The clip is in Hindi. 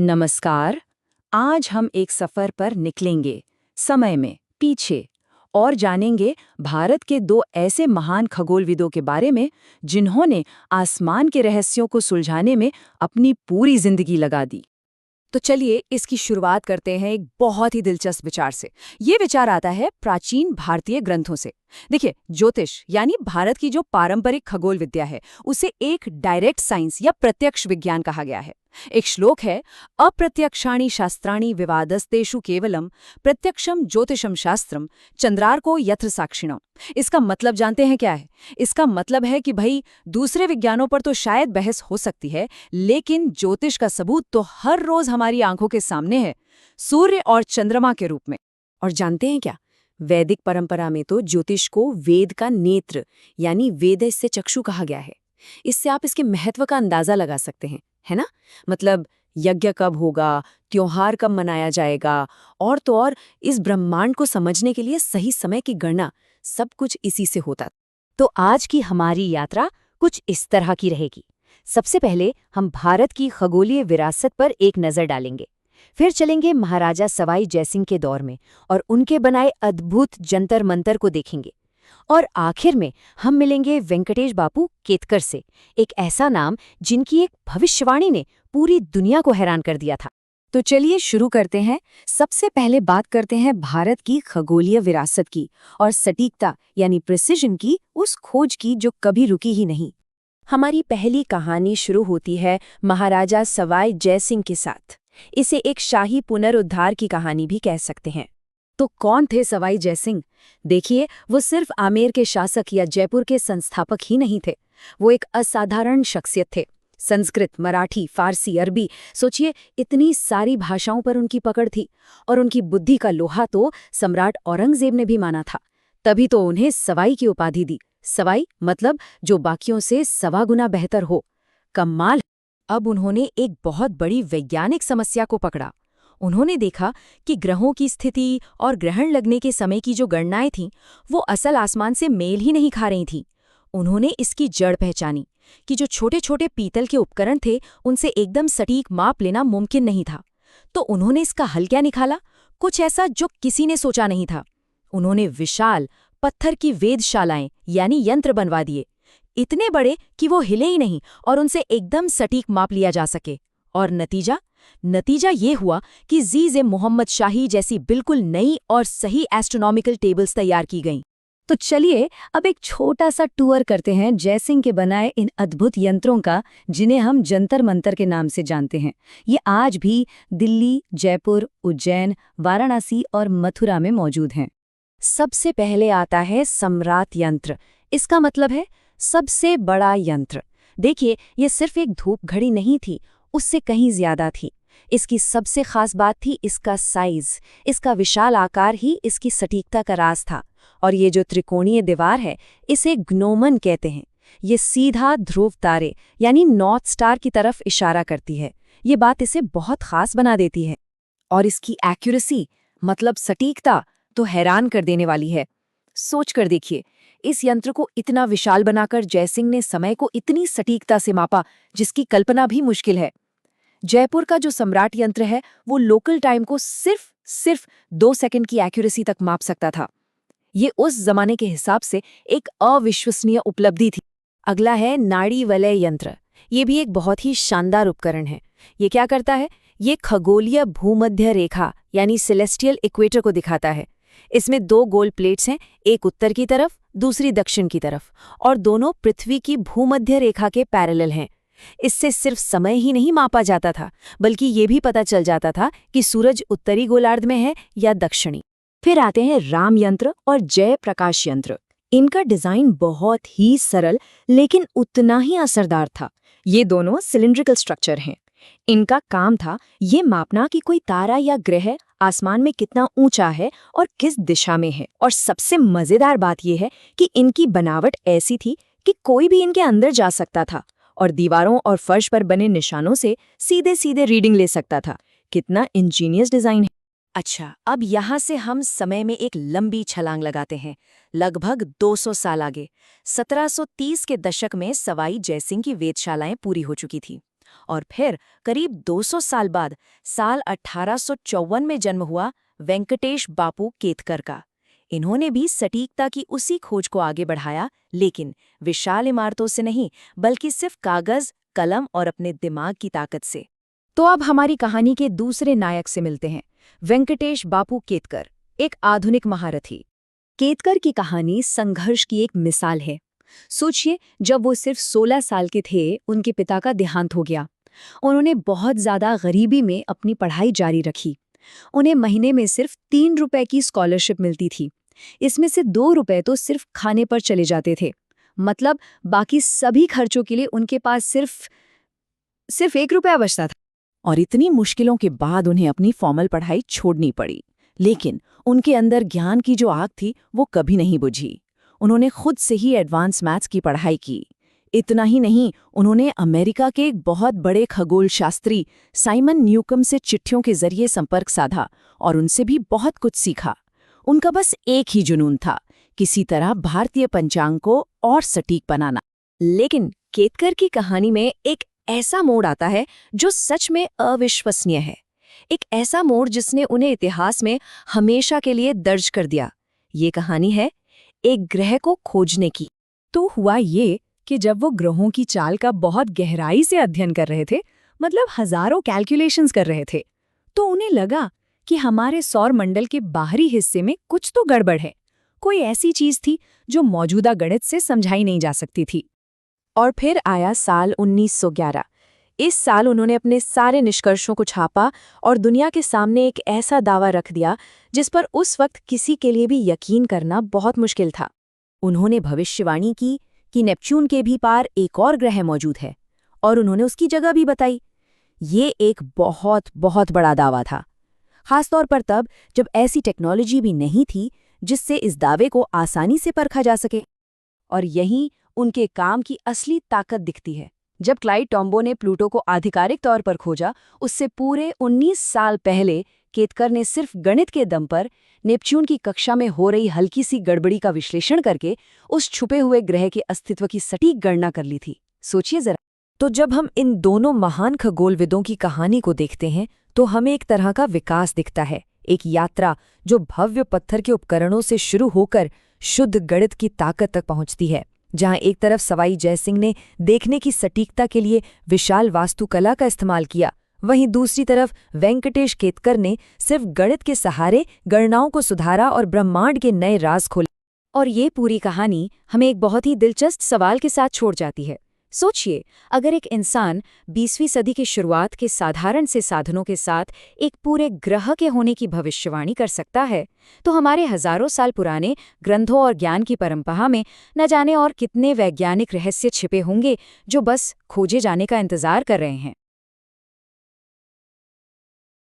नमस्कार। आज हम एक सफर पर निकलेंगे, समय में पीछे, और जानेंगे भारत के दो ऐसे महान खगोलविदों के बारे में जिन्होंने आसमान के रहस्यों को सुलझाने में अपनी पूरी जिंदगी लगा दी। तो चलिए इसकी शुरुआत करते हैं एक बहुत ही दिलचस्प विचार से। ये विचार आता है प्राचीन भारतीय ग्रंथों से। देखिए, ज्योतिष यानी भारत की जो पारंपरिक खगोल विद्या है, उसे एक डायरेक्ट साइंस या प्रत्यक्ष विज्ञान कहा गया है। एक श्लोक है, अप्रत्यक्षाणि शास्त्राणि विवादस्तेषु केवलम प्रत्यक्षम ज्योतिषम शास्त्रम चंद्रार्को यत्र साक्षिणम। इसका मतलब जानते हैं क्या है? इसका मतलब है कि भाई, दूसरे विज्ञानों पर तो शायद बहस हो सकती है, लेकिन ज्योतिष का सबूत तो हर रोज हमारी आंखों के सामने है, सूर्य और चंद्रमा के रूप में। और जानते हैं क्या, वैदिक परंपरा में तो ज्योतिष को वेद का नेत्र यानी वेदस्य चक्षु कहा गया है। इससे आप इसके महत्व का अंदाजा लगा सकते हैं, है ना? मतलब यज्ञ कब होगा, त्योहार कब मनाया जाएगा, और तो और इस ब्रह्मांड को समझने के लिए सही समय की गणना, सब कुछ इसी से होता। तो आज की हमारी यात्रा कुछ इस तरह की रहेगी। सबसे पहले हम भारत की खगोलीय विरासत पर एक नज़र डालेंगे, फिर चलेंगे महाराजा सवाई जयसिंह के दौर में और उनके बनाए अद्भुत जंतर मंतर को देखेंगे, और आखिर में हम मिलेंगे वेंकटेश बापू केतकर से, एक ऐसा नाम जिनकी एक भविष्यवाणी ने पूरी दुनिया को हैरान कर दिया था। तो चलिए शुरू करते हैं। सबसे पहले बात करते हैं भारत की खगोलीय विरासत की और सटीकता यानी प्रिसिजन की, उस खोज की जो कभी रुकी ही नहीं। हमारी पहली कहानी शुरू होती है महाराजा सवाई जयसिंह के साथ। इसे एक शाही पुनरुद्धार की कहानी भी कह सकते हैं। तो कौन थे सवाई जयसिंह? देखिए, वो सिर्फ आमेर के शासक या जयपुर के संस्थापक ही नहीं थे, वो एक असाधारण शख्सियत थे। संस्कृत, मराठी, फारसी, अरबी, सोचिए इतनी सारी भाषाओं पर उनकी पकड़ थी, और उनकी बुद्धि का लोहा तो सम्राट औरंगजेब ने भी माना था। तभी तो उन्हें सवाई की उपाधि दी। सवाई मतलब जो बाकियों से 1.25 गुना बेहतर हो। कमाल। अब उन्होंने एक बहुत बड़ी वैज्ञानिक समस्या को पकड़ा। उन्होंने देखा कि ग्रहों की स्थिति और ग्रहण लगने के समय की जो गणनाएं थीं, वो असल आसमान से मेल ही नहीं खा रही थीं। उन्होंने इसकी जड़ पहचानी कि जो छोटे छोटे पीतल के उपकरण थे, उनसे एकदम सटीक माप लेना मुमकिन नहीं था। तो उन्होंने इसका हल क्या निकाला? कुछ ऐसा जो किसी ने सोचा नहीं था। उन्होंने विशाल पत्थर की वेधशालाएं यानी यंत्र बनवा दिए, इतने बड़े कि वो हिले ही नहीं और उनसे एकदम सटीक माप लिया जा सके। और नतीजा ये हुआ कि जीज़-ए-मोहम्मद शाही जैसी बिल्कुल नई और सही एस्ट्रोनॉमिकल टेबल्स तैयार की गईं। तो चलिए अब एक छोटा सा टूर करते हैं जयसिंह के बनाए इन अद्भुत यंत्रों का, जिन्हें हम जंतर मंतर के नाम से जानते हैं। ये आज भी दिल्ली, जयपुर, उज्जैन, वाराणसी और मथुरा में मौजूद हैं। सबसे पहले आता है सम्राट यंत्र। इसका मतलब है सबसे बड़ा यंत्र। देखिए, ये सिर्फ एक धूप घड़ी नहीं थी, उससे कहीं ज्यादा थी। इसकी सबसे खास बात थी इसका साइज। इसका विशाल आकार ही इसकी सटीकता का राज था। और ये जो त्रिकोणीय दीवार है, इसे ग्नोमन कहते हैं। ये सीधा ध्रुव तारे यानी नॉर्थ स्टार की तरफ इशारा करती है। ये बात इसे बहुत खास बना देती है। और इसकी एक्यूरेसी मतलब सटीकता तो हैरान कर देने वाली है। सोच कर देखिए, इस यंत्र को इतना विशाल बनाकर जयसिंह ने समय को इतनी सटीकता से मापा जिसकी कल्पना भी मुश्किल है। जयपुर का जो सम्राट यंत्र है, वो लोकल टाइम को सिर्फ 2 सेकंड की एक्यूरेसी तक माप सकता था। ये उस जमाने के हिसाब से एक अविश्वसनीय उपलब्धि थी। अगला है नाड़ी वलय यंत्र। ये भी एक बहुत ही शानदार उपकरण है। ये क्या करता है? ये खगोलीय भूमध्य रेखा यानी सेलेस्टियल इक्वेटर को दिखाता है। इसमें 2 गोल प्लेट्स हैं, एक उत्तर की तरफ, दूसरी दक्षिण की तरफ, और दोनों पृथ्वी की भूमध्य रेखा के पैरेलल हैं। इससे सिर्फ समय ही नहीं मापा जाता था, बल्कि ये भी पता चल जाता था कि सूरज उत्तरी गोलार्ध में है या दक्षिणी। फिर आते हैं राम यंत्र और जय प्रकाश यंत्र। इनका डिजाइन बहुत ही सरल लेकिन उतना ही असरदार था। ये दोनों सिलिंड्रिकल स्ट्रक्चर हैं। इनका काम था ये मापना कि कोई तारा या ग्रह आसमान में कितना ऊंचा है और किस दिशा में है। और सबसे मजेदार बात यह है कि इनकी बनावट ऐसी थी कि कोई भी इनके अंदर जा सकता था और दीवारों और फर्श पर बने निशानों से सीधे सीधे रीडिंग ले सकता था। कितना इंजीनियस डिजाइन है। अच्छा, अब यहाँ से हम समय में एक लंबी छलांग लगाते हैं, लगभग 200 साल आगे। 1730 के दशक में सवाई जयसिंह की वेधशालाएं पूरी हो चुकी थी। और फिर करीब 200 साल बाद साल 1854 में जन्म हुआ वेंकटेश बापू केतकर का। इन्होंने भी सटीकता की उसी खोज को आगे बढ़ाया, लेकिन विशाल इमारतों से नहीं, बल्कि सिर्फ कागज, कलम और अपने दिमाग की ताकत से। तो अब हमारी कहानी के दूसरे नायक से मिलते हैं, वेंकटेश बापू केतकर, एक आधुनिक महारथी। केतकर की कहानी संघर्ष की एक मिसाल है। सोचिए, जब वो सिर्फ 16 साल के थे, उनके पिता का देहांत हो गया। उन्होंने बहुत ज्यादा गरीबी में अपनी पढ़ाई जारी रखी। उन्हें महीने में सिर्फ 3 रुपए की स्कॉलरशिप मिलती थी। इसमें से 2 रुपए तो सिर्फ खाने पर चले जाते थे। मतलब बाकी सभी खर्चों के लिए उनके पास सिर्फ 1 रुपया बचता था। और इतनी मुश्किलों के बाद उन्हें अपनी फॉर्मल पढ़ाई छोड़नी पड़ी, लेकिन उनके अंदर ज्ञान की जो आग थी वो कभी नहीं बुझी। उन्होंने खुद से ही एडवांस मैथ्स की पढ़ाई की। इतना ही नहीं, उन्होंने अमेरिका के एक बहुत बड़े खगोल शास्त्री साइमन न्यूकम से चिट्ठियों के जरिए संपर्क साधा और उनसे भी बहुत कुछ सीखा। उनका बस एक ही जुनून था, किसी तरह भारतीय पंचांग को और सटीक बनाना। लेकिन केतकर की कहानी में एक ऐसा मोड़ आता है जो सच में अविश्वसनीय है। एक ऐसा मोड़ जिसने उन्हें इतिहास में हमेशा के लिए दर्ज कर दिया। ये कहानी है एक ग्रह को खोजने की। तो हुआ ये कि जब वो ग्रहों की चाल का बहुत गहराई से अध्ययन कर रहे थे, मतलब हजारों कैलकुलेशंस कर रहे थे, तो उन्हें लगा कि हमारे सौर मंडल के बाहरी हिस्से में कुछ तो गड़बड़ है। कोई ऐसी चीज थी जो मौजूदा गणित से समझाई नहीं जा सकती थी। और फिर आया साल 1911। इस साल उन्होंने अपने सारे निष्कर्षों को छापा और दुनिया के सामने एक ऐसा दावा रख दिया जिस पर उस वक्त किसी के लिए भी यकीन करना बहुत मुश्किल था। उन्होंने भविष्यवाणी की कि नेपच्यून के भी पार एक और ग्रह मौजूद है, और उन्होंने उसकी जगह भी बताई। ये एक बहुत बहुत बड़ा दावा था, खासतौर पर तब जब ऐसी टेक्नोलॉजी भी नहीं थी जिससे इस दावे को आसानी से परखा जा सके। और यहीं उनके काम की असली ताकत दिखती है। जब क्लाइड टॉम्बो ने प्लूटो को आधिकारिक तौर पर खोजा, उससे पूरे 19 साल पहले केतकर ने सिर्फ गणित के दम पर नेपच्यून की कक्षा में हो रही हल्की सी गड़बड़ी का विश्लेषण करके उस छुपे हुए ग्रह के अस्तित्व की सटीक गणना कर ली थी। सोचिए जरा। तो जब हम इन दोनों महान खगोलविदों की कहानी को देखते हैं तो हमें एक तरह का विकास दिखता है, एक यात्रा जो भव्य पत्थर के उपकरणों से शुरू होकर शुद्ध गणित की ताकत तक पहुंचती है। जहां एक तरफ सवाई जयसिंह ने देखने की सटीकता के लिए विशाल वास्तुकला का इस्तेमाल किया, वहीं दूसरी तरफ वेंकटेश केतकर ने सिर्फ गणित के सहारे गणनाओं को सुधारा और ब्रह्मांड के नए राज खोले। और ये पूरी कहानी हमें एक बहुत ही दिलचस्प सवाल के साथ छोड़ जाती है। सोचिए, अगर एक इंसान 20वीं सदी की शुरुआत के साधारण से साधनों के साथ एक पूरे ग्रह के होने की भविष्यवाणी कर सकता है, तो हमारे हजारों साल पुराने ग्रंथों और ज्ञान की परंपरा में न जाने और कितने वैज्ञानिक रहस्य छिपे होंगे जो बस खोजे जाने का इंतजार कर रहे हैं।